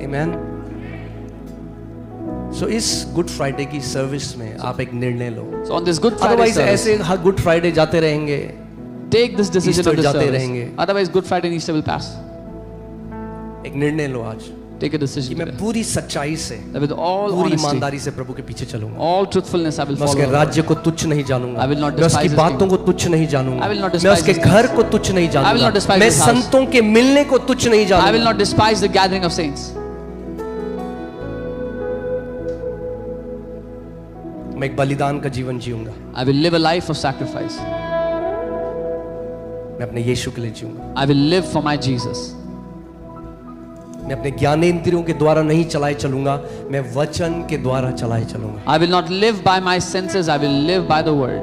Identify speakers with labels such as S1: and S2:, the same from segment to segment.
S1: आमेन। सो इस good Friday की service में आप एक निर्णय लो।
S2: So on this Good Friday
S1: otherwise
S2: service,
S1: ऐसे हर गुड फ्राइडे जाते रहेंगे,
S2: take this decision
S1: Easter
S2: of the
S1: जाते
S2: service.
S1: रहेंगे।
S2: Otherwise, Good Friday and Easter will pass.
S1: एक निर्णय लो आज
S2: Take a
S1: कि
S2: decision
S1: मैं
S2: today.
S1: पूरी सच्चाई से,
S2: That with all
S1: पूरी
S2: honesty,
S1: ईमानदारी से प्रभु के पीछे चलूंगा।
S2: all truthfulness, I will
S1: मैं उसके
S2: follow.
S1: राज्य को तुच्छ नहीं जानूंगा,
S2: I will not
S1: मैं उसकी
S2: despise his
S1: बातों को तुच्छ नहीं जानूंगा,
S2: I will not
S1: मैं
S2: despise
S1: उसके
S2: his
S1: घर को तुच्छ नहीं
S2: I will
S1: जानूंगा,
S2: not despise
S1: मैं
S2: his house.
S1: संतों के मिलने को तुच्छ नहीं
S2: I will
S1: जानूंगा।
S2: not despise the gathering of saints.
S1: मैं एक बलिदान का जीवन जीऊंगा,
S2: I will live a life of sacrifice.
S1: मैं अपने यीशु के लिए जीऊंगा।
S2: I will live for my Jesus.
S1: मैं अपने ज्ञानेंद्रियों के द्वारा नहीं चलाए चलूंगा, मैं वचन के द्वारा चलाए चलूंगा।
S2: I will not live by my senses, I will live by the word.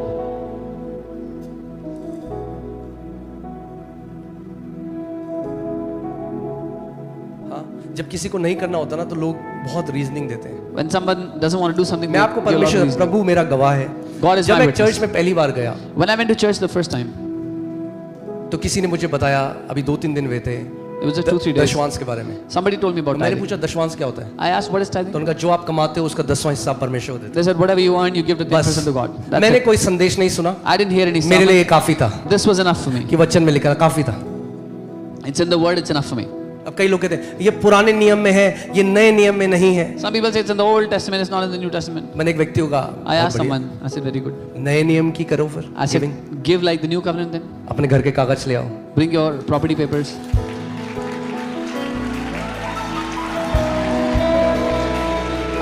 S1: हाँ, जब किसी को नहीं करना होता ना तो लोग बहुत रीजनिंग देते हैं।
S2: When someone doesn't want to do something,
S1: मैं
S2: they
S1: आपको
S2: give a lot of
S1: परमेश्वर,
S2: reason.
S1: प्रभु मेरा गवाह है,
S2: God is
S1: जब
S2: my
S1: मैं
S2: witness.
S1: चर्च में पहली बार गया
S2: When I went to church the first time,
S1: तो किसी ने मुझे बताया, अभी 2-3 दिन हुए थे,
S2: it was just 2-3 days.
S1: दशवांश के बारे में।
S2: Somebody told me
S1: तो
S2: about
S1: मैंने
S2: tithing.
S1: पूछा दशवांश क्या होता है,
S2: I asked, what is
S1: तो
S2: tithing?
S1: उनका जो आप कमाते हो उसका 10वां हिस्सा परमेश्वर को देते
S2: They said, whatever you earn, you give the
S1: हैं।
S2: 10% to God. That's
S1: मैंने
S2: it.
S1: कोई संदेश नहीं सुना,
S2: I didn't hear any
S1: मेरे लिए
S2: sermon.
S1: ये काफी था
S2: This was enough for me.
S1: कि वचन में लिखा काफी था।
S2: It's in the word, it's enough for me.
S1: अब कई लोग कहते हैं ये पुराने नियम में है, ये नए नियम में नहीं है।
S2: Some people say it's in the Old Testament, it's not in the New Testament.
S1: मैंने एक व्यक्ति को कहा,
S2: I
S1: बहुत
S2: asked
S1: बढ़िया,
S2: someone, I said, very good.
S1: नए नियम की करो फिर,
S2: I said,
S1: giving।
S2: give like the new covenant then.
S1: अपने घर के कागज ले आओ।
S2: Bring your property papers.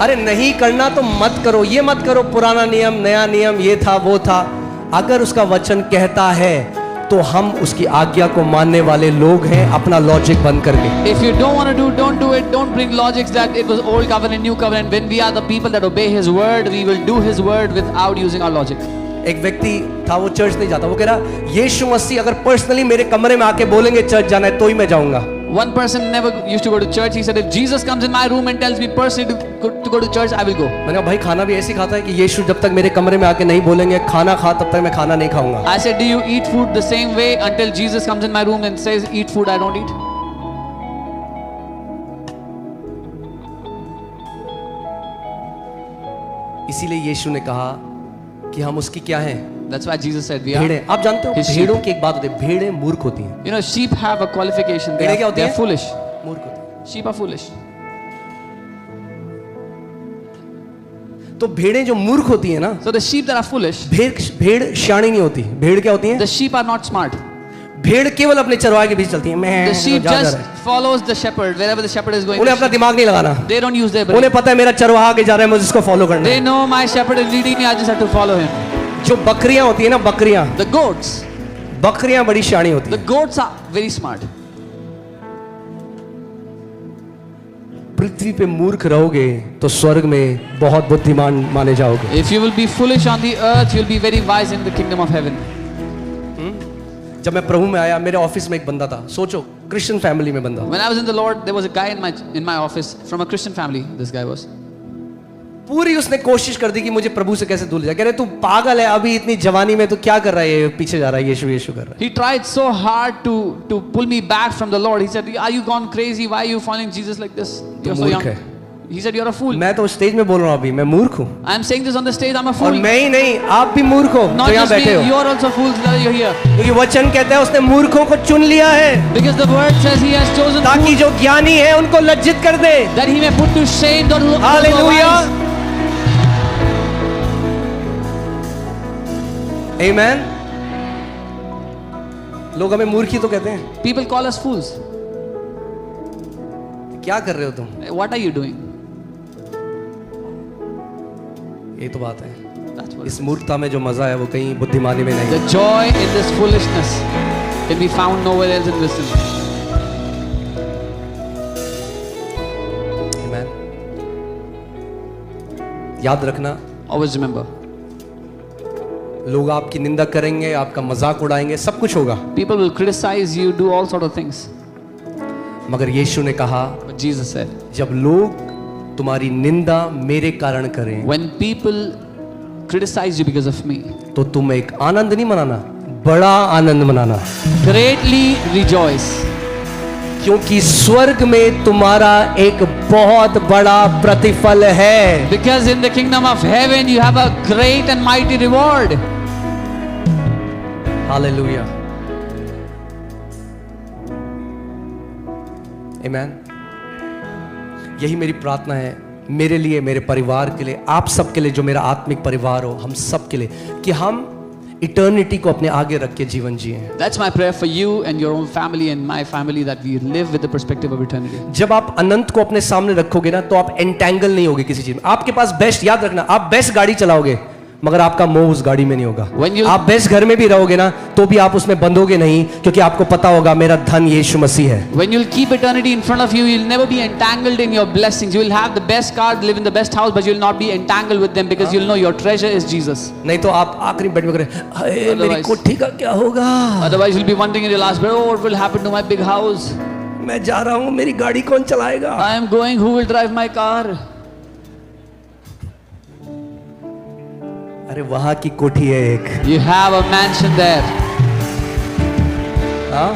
S1: अरे नहीं करना तो मत करो, ये मत करो पुराना नियम नया नियम, ये था वो था। अगर उसका वचन कहता है तो हम उसकी आज्ञा को मानने वाले लोग हैं, अपना लॉजिक बंद करके।
S2: If you don't want to do, don't do it. Don't bring logics that it was old covenant, new covenant. When we are the people that obey His word, we will do His word without using our logic.
S1: एक व्यक्ति था, वो church नहीं जाता, वो कह रहा यीशु मसीह अगर पर्सनली मेरे कमरे में आके बोलेंगे चर्च जाना है तो ही मैं जाऊंगा।
S2: One person never used to go to church. He said, if Jesus comes in my room and tells me personally to go to church, I will go.
S1: मैंने कहा भाई खाना भी ऐसे ही खाता है कि यीशु जब तक मेरे कमरे में आके नहीं बोलेंगे खाना खा तब तक मैं खाना नहीं खाऊंगा।
S2: I said, do you eat food the same way until Jesus comes in my room and says, eat food I don't eat?
S1: इसीलिए यीशु ने कहा कि हम उसकी क्या हैं,
S2: That's why Jesus said, we are.
S1: भेड़ें। आप जानते हो
S2: His sheep.
S1: भेड़ों की एक बात होती है, भेड़ें मूर्ख होती हैं।
S2: You know, sheep have a qualification.
S1: भेड़ें क्या होती
S2: They are
S1: हैं?
S2: foolish.
S1: मूर्ख होती हैं।
S2: Sheep are foolish.
S1: तो भेड़ें जो मूर्ख होती हैं ना,
S2: So the sheep that are foolish,
S1: भेड़ शाणी नहीं होती। भेड़ क्या होती हैं?
S2: the sheep are not smart.
S1: भेड़ केवल अपने चरवाहे के बीच चलती है, मैं
S2: The sheep
S1: जा
S2: just
S1: रहा है।
S2: follows the shepherd wherever the shepherd is going.
S1: उन्हें अपना दिमाग नहीं लगाना,
S2: They don't use their brain.
S1: उन्हें पता है मेरा चरवाहा आगे जा रहा है, मुझे इसको फॉलो करना
S2: They
S1: है।
S2: know my shepherd is leading me. I just have to follow him.
S1: जो बकरियां होती है ना,
S2: The goats,
S1: बकरियां बड़ी शाणी होती
S2: the
S1: हैं।
S2: goats are very smart.
S1: पृथ्वी पे मूर्ख रहोगे तो स्वर्ग में बहुत बुद्धिमान माने जाओगे।
S2: If you will be foolish on the earth, you will be very wise in the kingdom of heaven.
S1: जब मैं प्रभु में आया, मेरे ऑफिस में एक बंदा था, सोचो क्रिश्चियन फैमिली में बंदा,
S2: When I was in the Lord, there was a guy in my office from a Christian family. This guy was.
S1: पूरी उसने कोशिश कर दी कि मुझे प्रभु से कैसे दूर ले जाए। कह रहे तू पागल है, अभी इतनी जवानी में तू क्या कर रहा है, ये पीछे जा रहा है, यीशु यीशु कर रहा है।
S2: He tried so hard to pull me back from the Lord. He said, "Are you gone crazy? Why are you following Jesus like this? You're so
S1: मूर्ख
S2: young."
S1: है।
S2: He said, "You're a fool."
S1: मैं तो stage में बोल रहा हूँ अभी, मैं मूर्ख हूँ।
S2: I'm saying this on the stage. I'm a
S1: और
S2: fool.
S1: मैं ही नहीं, आप भी मूर्ख हो
S2: Not
S1: जो यहाँ
S2: just
S1: बैठे
S2: me.
S1: हो,
S2: You're also fools that you're here.
S1: क्योंकि वचन कहता है उसने मूर्खों को चुन लिया है
S2: Because the word says He has chosen
S1: ताकि
S2: fools
S1: जो ज्ञानी है उनको लज्जित कर दे।
S2: that He may put to shame those who are
S1: hallelujah,
S2: wise.
S1: आमेन। लोग हमें मूर्ख ही तो कहते हैं।
S2: People call us fools.
S1: क्या कर रहे हो तुम?
S2: What are you doing?
S1: ये तो बात है,
S2: That's what.
S1: इस मूर्खता में जो मजा है वो कहीं बुद्धिमानी में नहीं।
S2: The joy in this foolishness can be found nowhere else in wisdom.
S1: आमेन। याद रखना,
S2: Always remember,
S1: लोग आपकी निंदा करेंगे, आपका मजाक उड़ाएंगे, सब कुछ होगा,
S2: people will criticize you, do all sort of things.
S1: मगर यीशु ने कहा
S2: But Jesus said,
S1: जब लोग तुम्हारी निंदा मेरे कारण करें
S2: when people criticize you because of me,
S1: तो तुम एक आनंद नहीं मनाना, बड़ा आनंद मनाना।
S2: greatly rejoice.
S1: क्योंकि स्वर्ग में तुम्हारा एक बहुत बड़ा प्रतिफल है।
S2: Because in the kingdom of heaven you have a great and mighty reward.
S1: Hallelujah, आमीन। यही मेरी प्रार्थना है मेरे लिए, मेरे परिवार के लिए, आप सबके लिए, जो मेरा आत्मिक परिवार हो, हम सब के लिए, कि हम इटर्निटी को अपने आगे रख के जीवन जिए।
S2: That's my prayer for you and your own family and my family, that we live with the perspective of eternity.
S1: जब आप अनंत को अपने सामने रखोगे ना, तो आप एंटेंगल नहीं होगे किसी चीज में। आपके पास बेस्ट, याद रखना, आप बेस्ट गाड़ी चलाओगे मगर आपका मोह उस गाड़ी में नहीं होगा। आप बेस्ट घर में भी रहोगे ना, तो भी आप उसमें बंधोगे नहीं, क्योंकि आपको पता होगा मेरा धन यीशु मसीह है।
S2: When you'll keep eternity in front of you, you'll never be entangled in your blessings. You will have the best car, live in the best house, but you'll not be entangled with them, because you'll know your treasure is Jesus.
S1: नहीं तो आप आखिरी bed में करें, हाय मेरी कोठी का क्या होगा?
S2: Otherwise you'll be wondering in your last bed, oh, what will happen to my big house?
S1: मैं जा रहा हूँ, मेरी गाड़ी कौन चलाएगा?
S2: I am going, who will drive my car?
S1: अरे वहां की कोठी है एक।
S2: You have a mansion there.
S1: हाँ?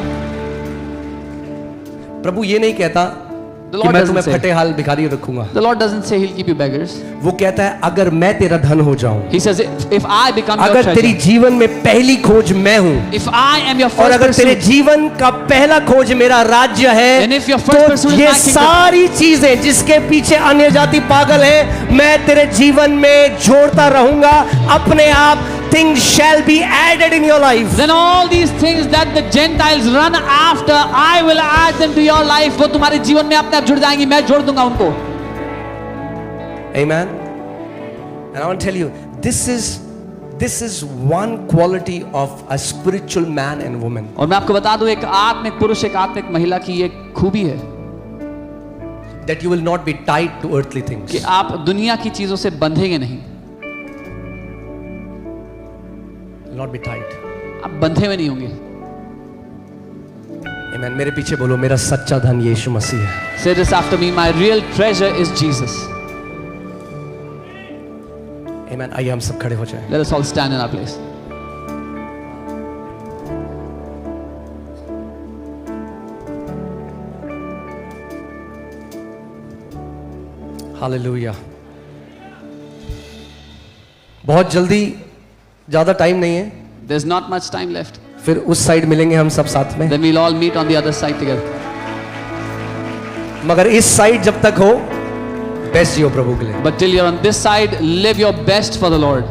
S1: प्रभु ये नहीं कहता
S2: The
S1: कि
S2: Lord
S1: मैं
S2: doesn't
S1: तुम्हें
S2: say.
S1: फटे हाल भिखारी रखूंगा।
S2: The Lord doesn't say He'll keep you beggars.
S1: वो कहता है अगर मैं तेरा धन हो जाऊं,
S2: He says, if I become your
S1: अगर तेरी
S2: treasure,
S1: जीवन में पहली खोज मैं हूं,
S2: if I am your
S1: और
S2: first
S1: अगर तेरे
S2: pursuit,
S1: जीवन का पहला खोज मेरा राज्य है,
S2: And if your first
S1: तो
S2: pursuit is
S1: ये
S2: my kingdom,
S1: सारी चीजें जिसके पीछे अन्य जाति पागल है, मैं तेरे जीवन में जोड़ता रहूंगा। अपने आप things shall be added in your life.
S2: then all these things that the Gentiles run after, I will add them to your life. वो तुम्हारे जीवन में अपने आप जुड़ जाएंगी, मैं जोड़ दूंगा उनको।
S1: Amen. And I want to tell you, this is one quality of a spiritual man and woman.
S2: और मैं आपको बता दूं, एक आत्मिक पुरुष, एक आत्मिक महिला की एक खूबी है
S1: That you will not be tied to earthly things.
S2: कि आप दुनिया की चीजों से बंधेंगे नहीं।
S1: Not be tied.
S2: आप बंधे हुए नहीं होंगे।
S1: Amen. मेरे पीछे बोलो, मेरा सच्चा धन यीशु मसीह है।
S2: Say this after me, my real treasure is Jesus.
S1: Amen. आइए हम सब खड़े हो जाएं।
S2: Let us all stand in our place.
S1: Hallelujah. बहुत जल्दी, ज्यादा टाइम नहीं है,
S2: There's not much time left.
S1: फिर उस साइड मिलेंगे हम सब साथ में।
S2: Then we'll all meet on the other side together.
S1: मगर इस साइड जब तक हो, बेस्ट जियो प्रभु के लिए।
S2: But till you're on this side, live your best for the Lord.